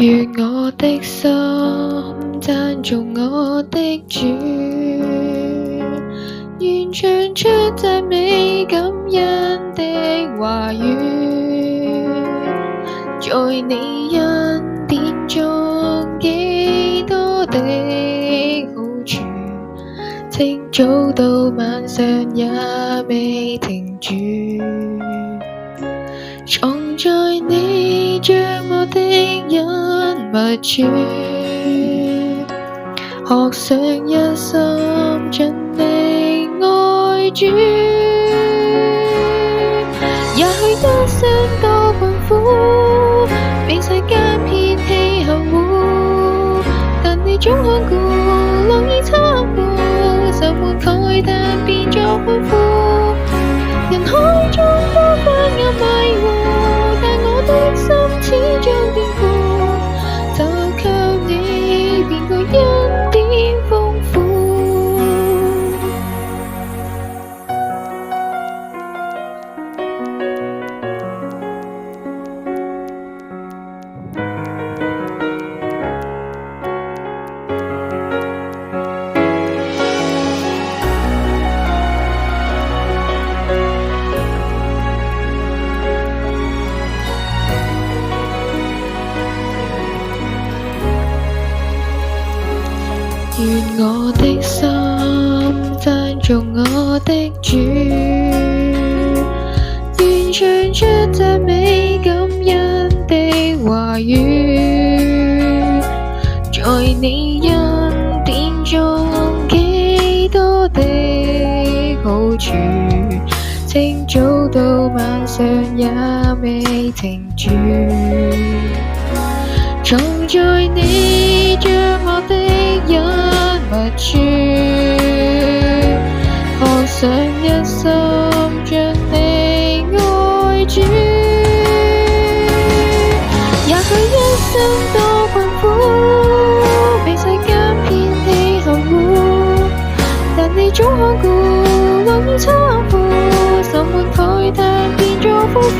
願我的心讚頌我的主，願唱出讚美感恩的話語，在你恩典中幾多的好處，清早到晚上也未停住，藏在你將我的恩密處，學想一心盡力愛主，也許一生多困苦，被世間偏欺後護，但你總看顧，樂意參顧，愁悶慨嘆變作歡呼，人海中多昏暗迷糊，但我的心始終堅固，就靠你變個恩典豐富。願我的心讚頌我的主，願唱出讚美感恩的話語，在你恩典中幾多的好處，清早到晚上也未停住，藏在你將我的恩密處，學想一心盡力愛主，也許一生多困苦，被世間偏欺後護，但你總看顧，樂意參顧，愁悶慨嘆變作歡呼。